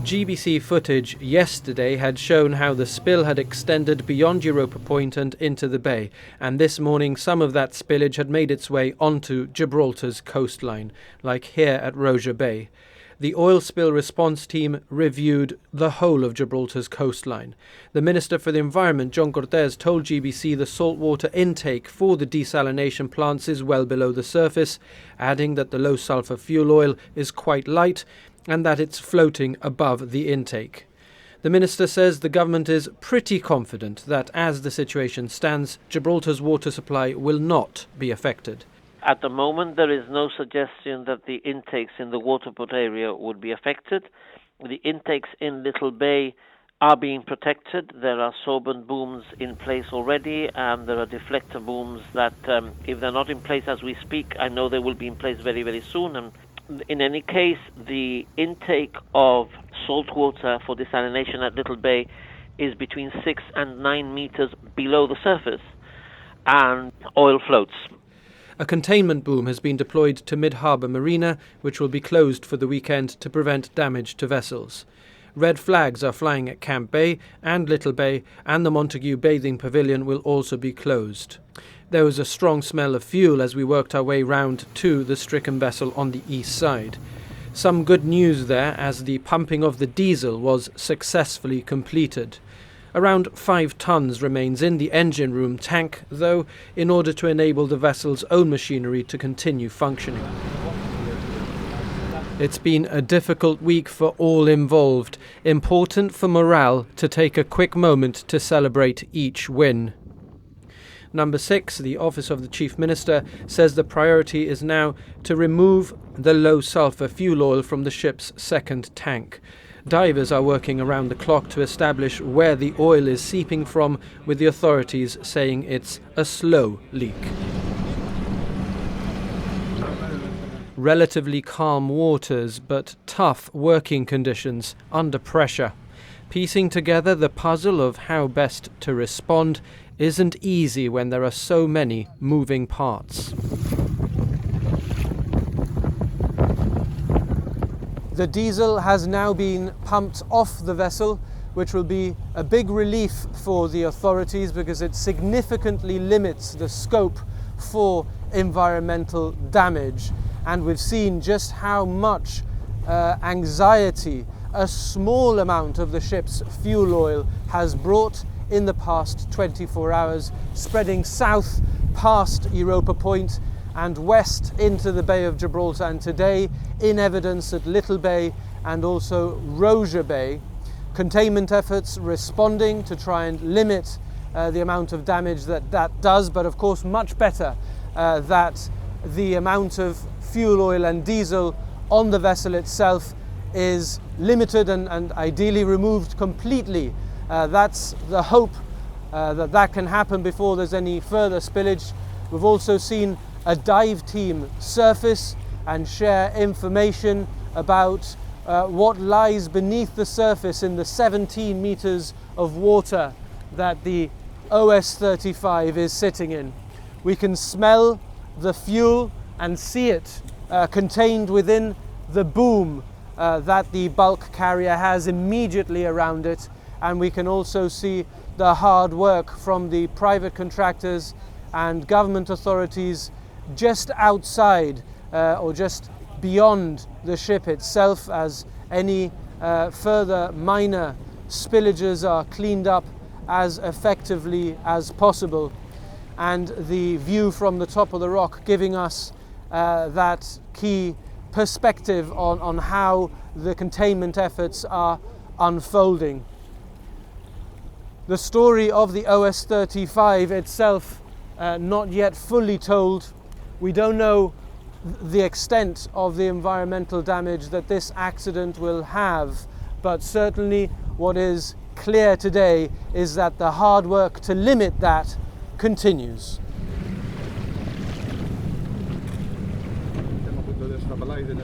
GBC footage yesterday had shown how the spill had extended beyond Europa Point and into the bay, and this morning some of that spillage had made its way onto Gibraltar's coastline, like here at Rosia Bay. The oil spill response team reviewed the whole of Gibraltar's coastline. The Minister for the Environment, Donovan Torres, told GBC the saltwater intake for the desalination plants is well below the surface, adding that the low-sulphur fuel oil is quite light and that it's floating above the intake. The Minister says the government is pretty confident that as the situation stands, Gibraltar's water supply will not be affected. At the moment, there is no suggestion that the intakes in the waterport area would be affected. The intakes in Little Bay are being protected. There are sorbent booms in place already, and there are deflector booms that, if they're not in place as we speak, I know they will be in place very, very soon. And in any case, the intake of salt water for desalination at Little Bay is between 6 and 9 meters below the surface, and oil floats. A containment boom has been deployed to Mid-Harbour Marina, which will be closed for the weekend to prevent damage to vessels. Red flags are flying at Camp Bay and Little Bay, and the Montague Bathing Pavilion will also be closed. There was a strong smell of fuel as we worked our way round to the stricken vessel on the east side. Some good news there, as the pumping of the diesel was successfully completed. Around 5 tons remains in the engine room tank, though, in order to enable the vessel's own machinery to continue functioning. It's been a difficult week for all involved. Important for morale to take a quick moment to celebrate each win. Number 6, the Office of the Chief Minister, says the priority is now to remove the low-sulphur fuel oil from the ship's second tank. Divers are working around the clock to establish where the oil is seeping from, with the authorities saying it's a slow leak. Relatively calm waters, but tough working conditions under pressure. Piecing together the puzzle of how best to respond isn't easy when there are so many moving parts. The diesel has now been pumped off the vessel, which will be a big relief for the authorities because it significantly limits the scope for environmental damage. And we've seen just how much anxiety a small amount of the ship's fuel oil has brought in the past 24 hours, spreading south past Europa Point and west into the Bay of Gibraltar, and today in evidence at Little Bay and also Rosia Bay. Containment efforts responding to try and limit the amount of damage that does, but of course much better that the amount of fuel oil and diesel on the vessel itself is limited and ideally removed completely. That's the hope that can happen before there's any further spillage. We've also seen a dive team surface and share information about what lies beneath the surface in the 17 meters of water that the OS-35 is sitting in. We can smell the fuel and see it contained within the boom that the bulk carrier has immediately around it, and we can also see the hard work from the private contractors and government authorities just outside or just beyond the ship itself, as any further minor spillages are cleaned up as effectively as possible. And the view from the top of the rock giving us that key perspective on how the containment efforts are unfolding. The story of the OS-35 itself not yet fully told. We don't know the extent of the environmental damage that this accident will have, but certainly what is clear today is that the hard work to limit that continues. Stiamo appunto adesso una ballata